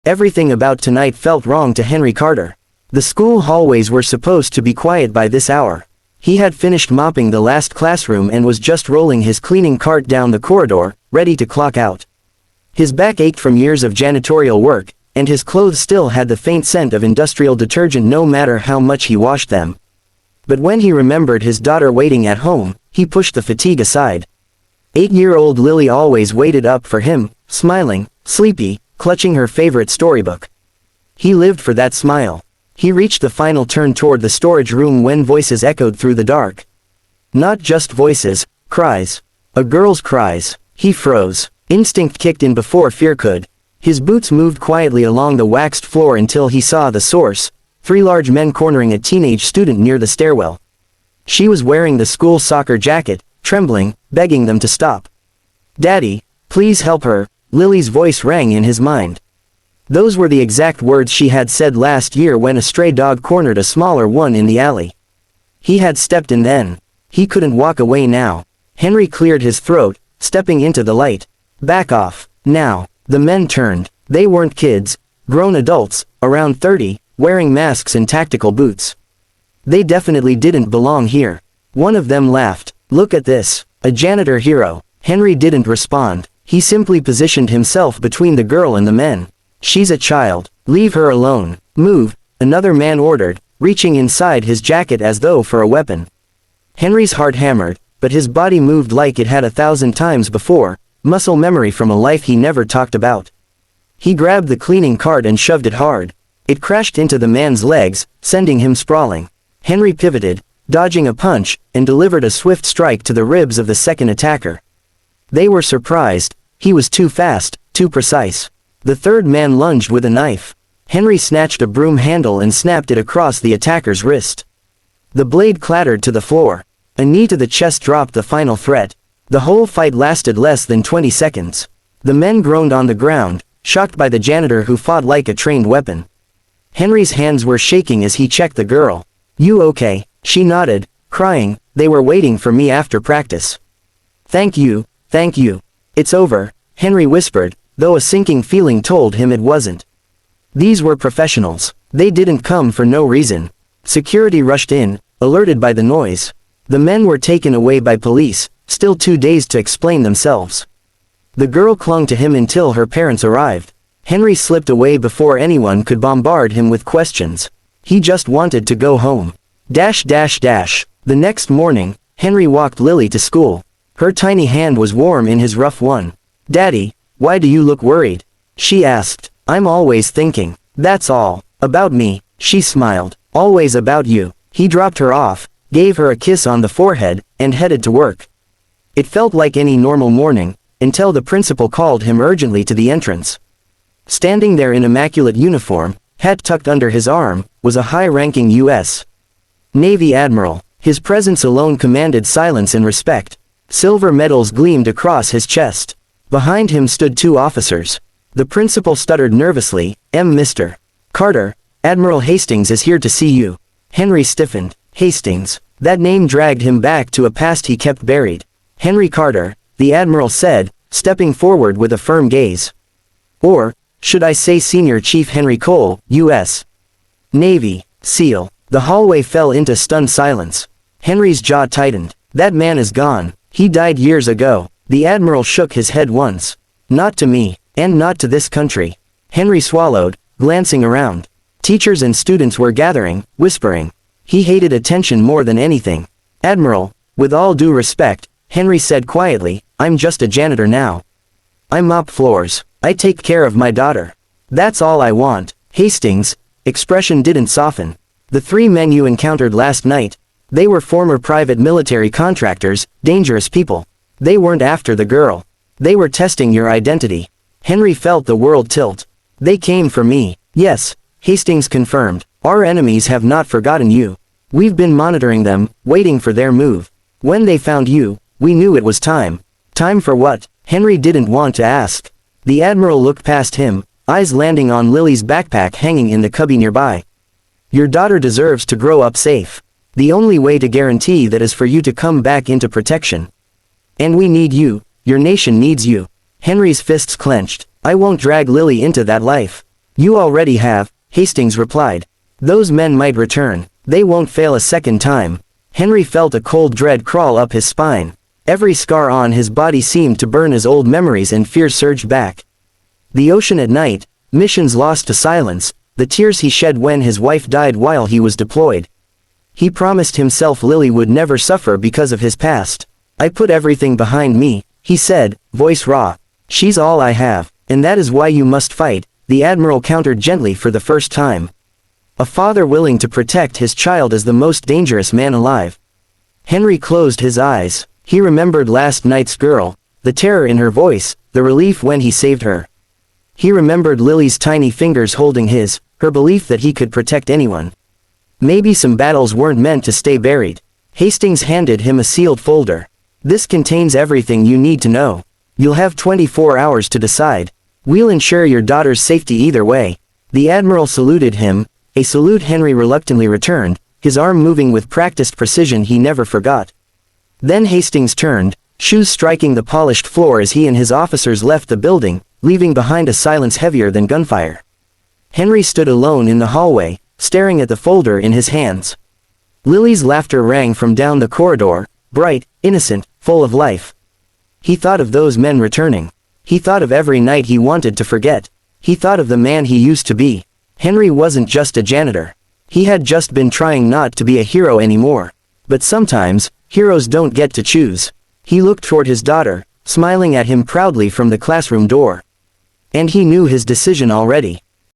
Everything about tonight felt wrong to Henry Carter. The school hallways were supposed to be quiet by this hour. He had finished mopping the last classroom and was just rolling his cleaning cart down the corridor, ready to clock out. His back ached from years of janitorial work, and his clothes still had the faint scent of industrial detergent no matter how much he washed them. But when he remembered his daughter waiting at home, he pushed the fatigue aside. 8-year-old Lily always waited up for him, smiling, sleepy, clutching her favorite storybook. He lived for that smile. He reached the final turn toward the storage room when voices echoed through the dark. Not just voices, cries. A girl's cries. He froze. Instinct kicked in before fear could. His boots moved quietly along the waxed floor until he saw the source, 3 large men cornering a teenage student near the stairwell. She was wearing the school soccer jacket, trembling, begging them to stop. "Daddy, please help her," Lily's voice rang in his mind. Those were the exact words she had said last year when a stray dog cornered a smaller one in the alley. He had stepped in then. He couldn't walk away now. Henry cleared his throat, stepping into the light. "Back off, now." The men turned. They weren't kids, grown adults, around 30, wearing masks and tactical boots. They definitely didn't belong here. One of them laughed. "Look at this, a janitor hero." Henry didn't respond. He simply positioned himself between the girl and the men. "She's a child. Leave her alone." "Move," another man ordered, reaching inside his jacket as though for a weapon. Henry's heart hammered, but his body moved like it had 1,000 times before, muscle memory from a life he never talked about. He grabbed the cleaning cart and shoved it hard. It crashed into the man's legs, sending him sprawling. Henry pivoted, dodging a punch, and delivered a swift strike to the ribs of the second attacker. They were surprised. He was too fast, too precise. The third man lunged with a knife. Henry snatched a broom handle and snapped it across the attacker's wrist. The blade clattered to the floor. A knee to the chest dropped the final threat. The whole fight lasted less than 20 seconds. The men groaned on the ground, shocked by the janitor who fought like a trained weapon. Henry's hands were shaking as he checked the girl. "You okay?" She nodded, crying, "They were waiting for me after practice." Thank you. "It's over," Henry whispered, though a sinking feeling told him it wasn't. These were professionals. They didn't come for no reason. Security rushed in, alerted by the noise. The men were taken away by police, still too dazed to explain themselves. The girl clung to him until her parents arrived. Henry slipped away before anyone could bombard him with questions. He just wanted to go home. The next morning, Henry walked Lily to school. Her tiny hand was warm in his rough one. "Daddy, why do you look worried?" she asked. "I'm always thinking. That's all. About me." She smiled. "Always about you." He dropped her off, gave her a kiss on the forehead, and headed to work. It felt like any normal morning, until the principal called him urgently to the entrance. Standing there in immaculate uniform, hat tucked under his arm, was a high-ranking U.S. Navy admiral. His presence alone commanded silence and respect. Silver medals gleamed across his chest. Behind him stood 2 officers. The principal stuttered nervously, "Mr. Carter, Admiral Hastings is here to see you." Henry stiffened. Hastings. That name dragged him back to a past he kept buried. "Henry Carter," the admiral said, stepping forward with a firm gaze. "Or, should I say Senior Chief Henry Cole, U.S. Navy, SEAL." The hallway fell into stunned silence. Henry's jaw tightened. "That man is gone. He died years ago." The admiral shook his head once. "Not to me, and not to this country." Henry swallowed, glancing around. Teachers and students were gathering, whispering. He hated attention more than anything. "Admiral, with all due respect," Henry said quietly, "I'm just a janitor now. I mop floors. I take care of my daughter. That's all I want." Hastings' expression didn't soften. "The 3 men you encountered last night, they were former private military contractors, dangerous people. They weren't after the girl. They were testing your identity." Henry felt the world tilt. "They came for me." "Yes," Hastings confirmed. "Our enemies have not forgotten you. We've been monitoring them, waiting for their move. When they found you, we knew it was time." "Time for what?" Henry didn't want to ask. The admiral looked past him, eyes landing on Lily's backpack hanging in the cubby nearby. "Your daughter deserves to grow up safe. The only way to guarantee that is for you to come back into protection. And we need you. Your nation needs you." Henry's fists clenched. "I won't drag Lily into that life. You already have, Hastings replied. Those men might return. They won't fail a second time. Henry felt a cold dread crawl up his spine. Every scar on his body seemed to burn as old memories and fear surged back. The ocean at night, missions lost to silence, the tears he shed when his wife died while he was deployed. He promised himself Lily would never suffer because of his past. I put everything behind me, he said, voice raw. She's all I have, and that is why you must fight, the admiral countered gently for the first time. A father willing to protect his child is the most dangerous man alive. Henry closed his eyes. He remembered last night's girl, the terror in her voice, the relief when he saved her. He remembered Lily's tiny fingers holding his, her belief that he could protect anyone. Maybe some battles weren't meant to stay buried. Hastings handed him a sealed folder. This contains everything you need to know. You'll have 24 hours to decide. We'll ensure your daughter's safety either way. The admiral saluted him, a salute Henry reluctantly returned, his arm moving with practiced precision he never forgot. Then Hastings turned, shoes striking the polished floor as he and his officers left the building, leaving behind a silence heavier than gunfire. Henry stood alone in the hallway, staring at the folder in his hands. Lily's laughter rang from down the corridor, bright, innocent, full of life. He thought of those men returning. He thought of every night he wanted to forget. He thought of the man he used to be. Henry wasn't just a janitor. He had just been trying not to be a hero anymore. But sometimes, heroes don't get to choose. He looked toward his daughter, smiling at him proudly from the classroom door. And he knew his decision already.